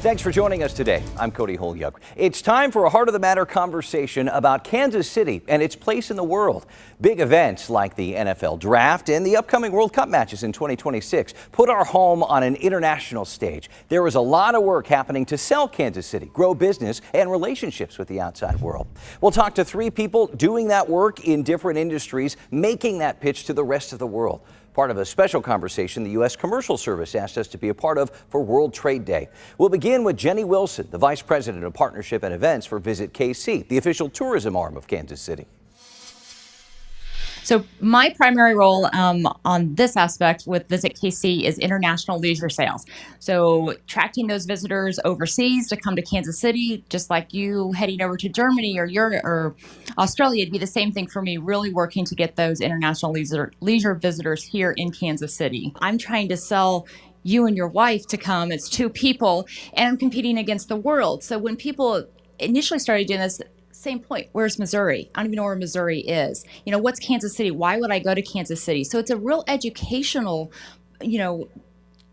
Thanks for joining us today. I'm Cody Holyoke. It's time for a Heart of the Matter conversation about Kansas City and its place in the world. Big events like the NFL Draft and the upcoming World Cup matches in 2026 put our home on an international stage. There is a lot of work happening to sell Kansas City, grow business and relationships with the outside world. We'll talk to three people doing that work in different industries, making that pitch to the rest of the world. Part of a special conversation the U.S. Commercial Service asked us to be a part of for World Trade Day. We'll begin with Jenny Wilson, the Vice President of Partnership and Events for Visit KC, the official tourism arm of Kansas City. So my primary role on this aspect with Visit KC is international leisure sales. So attracting those visitors overseas to come to Kansas City, just like you heading over to Germany or Europe or Australia, it'd be the same thing for me, really working to get those international leisure visitors here in Kansas City. I'm trying to sell you and your wife to come. It's two people, and I'm competing against the world. So when people initially started doing this, same point. Where's Missouri? I don't even know where Missouri is. What's Kansas City? Why would I go to Kansas City? So it's a real educational,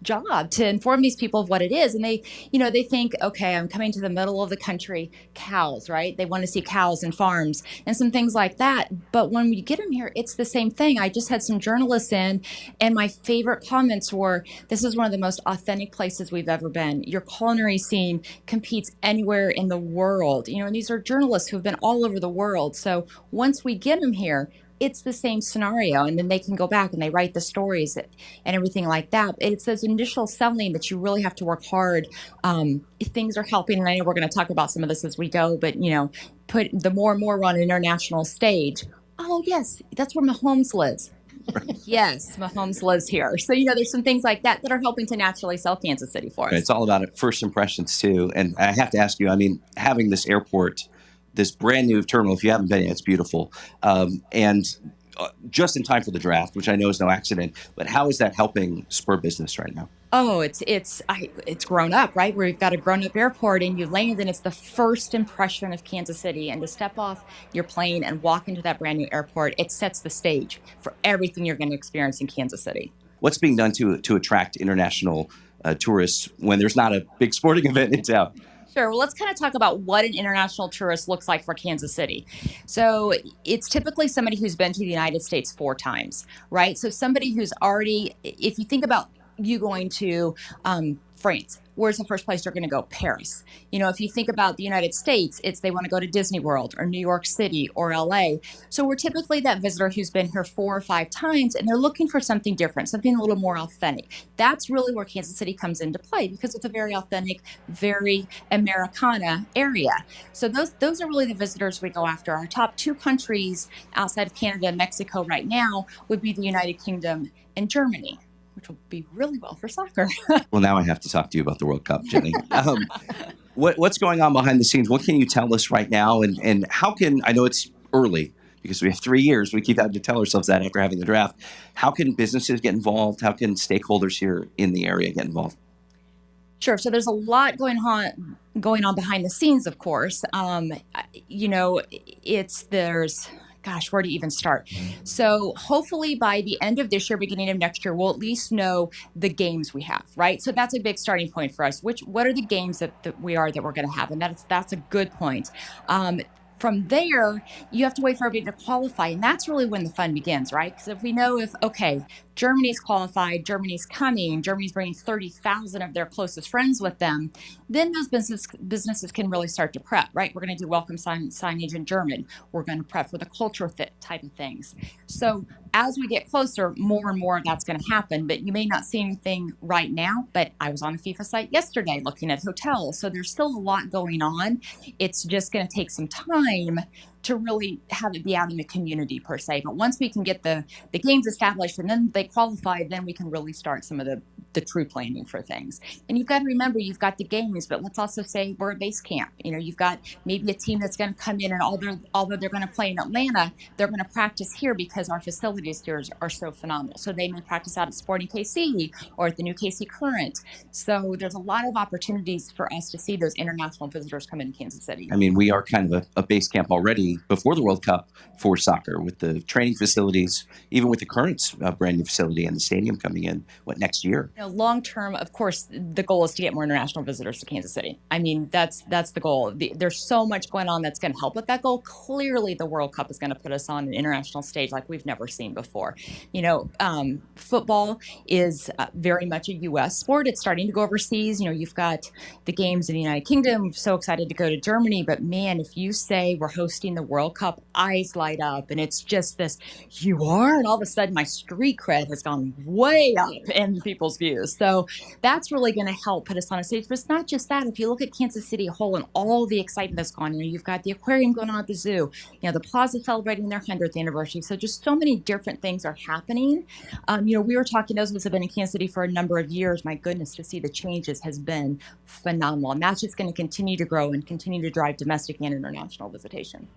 job to inform these people of what it is. And they think, okay, I'm coming to the middle of the country, cows, right? They want to see cows and farms and some things like that. But when we get them here, it's the same thing. I just had some journalists in, and my favorite comments were, this is one of the most authentic places we've ever been. Your culinary scene competes anywhere in the world. And these are journalists who've been all over the world. So once we get them here, it's the same scenario, and then they can go back and they write the stories and everything like that. It's those initial selling that you really have to work hard. If things are helping, and I know we're going to talk about some of this as we go, but put the more and more we're on an international stage. Oh yes, that's where Mahomes lives. Yes, Mahomes lives here. So, there's some things like that are helping to naturally sell Kansas City for us. It's all about first impressions too. And I have to ask you, having this airport, this brand new terminal, if you haven't been yet, it's beautiful. And just in time for the draft, which I know is no accident, but how is that helping spur business right now? Oh, it's grown up, right? Where you've got a grown up airport and you land, and it's the first impression of Kansas City. And to step off your plane and walk into that brand new airport, it sets the stage for everything you're going to experience in Kansas City. What's being done to attract international tourists when there's not a big sporting event in town? Sure. Well, let's kind of talk about what an international tourist looks like for Kansas City. So it's typically somebody who's been to the United States 4 times, right? So somebody who's already, if you think about you going to France, where's the first place you're going to go? Paris. If you think about the United States, they want to go to Disney World or New York City or LA. So we're typically that visitor who's been here 4 or 5 times, and they're looking for something different, something a little more authentic. That's really where Kansas City comes into play, because it's a very authentic, very Americana area. So those are really the visitors we go after. Our top 2 countries outside of Canada and Mexico right now would be the United Kingdom and Germany, which will be really well for soccer. Well, now I have to talk to you about the World Cup, Jenny. What's going on behind the scenes? What can you tell us right now? And how can, I know it's early because we have 3 years. We keep having to tell ourselves that after having the draft. How can businesses get involved? How can stakeholders here in the area get involved? Sure. So there's a lot going on behind the scenes, of course. Gosh, where to even start? So hopefully by the end of this year, beginning of next year, we'll at least know the games we have, right? So that's a big starting point for us. What are the games that we're going to have? And that's a good point. From there, you have to wait for everybody to qualify. And that's really when the fun begins, right? Because if we know Germany's qualified, Germany's coming, Germany's bringing 30,000 of their closest friends with them, then those businesses can really start to prep, right? We're going to do welcome signage in German. We're going to prep for the cultural fit type of things. So as we get closer, more and more of that's going to happen, but you may not see anything right now. But I was on the FIFA site yesterday looking at hotels. So there's still a lot going on. It's just going to take some time to really have it be out in the community per se. But once we can get the games established and then they qualify, then we can really start some of the true planning for things. And you've got to remember, you've got the games, but let's also say we're a base camp. You've got maybe a team that's going to come in, and although they're going to play in Atlanta, they're going to practice here because our facilities here are so phenomenal. So they may practice out at Sporting KC or at the new KC Current. So there's a lot of opportunities for us to see those international visitors come into Kansas City. We are kind of a base camp already before the World Cup for soccer, with the training facilities, even with the Current's brand new facility and the stadium coming in, next year? Long term, of course, the goal is to get more international visitors to Kansas City. I mean, that's the goal. There's so much going on that's going to help with that goal. Clearly, the World Cup is going to put us on an international stage like we've never seen before. Football is very much a U.S. sport. It's starting to go overseas. You've got the games in the United Kingdom. I'm so excited to go to Germany. But man, if you say we're hosting the World Cup, eyes light up, and it's just this. You are, and all of a sudden, my street cred has gone way up in people's views. So that's really going to help put us on a stage. But it's not just that. If you look at Kansas City a whole and all the excitement that's gone, you've got the aquarium going on at the zoo, the plaza celebrating their 100th anniversary. So just so many different things are happening. We were talking, those of us who have been in Kansas City for a number of years, my goodness, to see the changes has been phenomenal. And that's just going to continue to grow and continue to drive domestic and international visitation.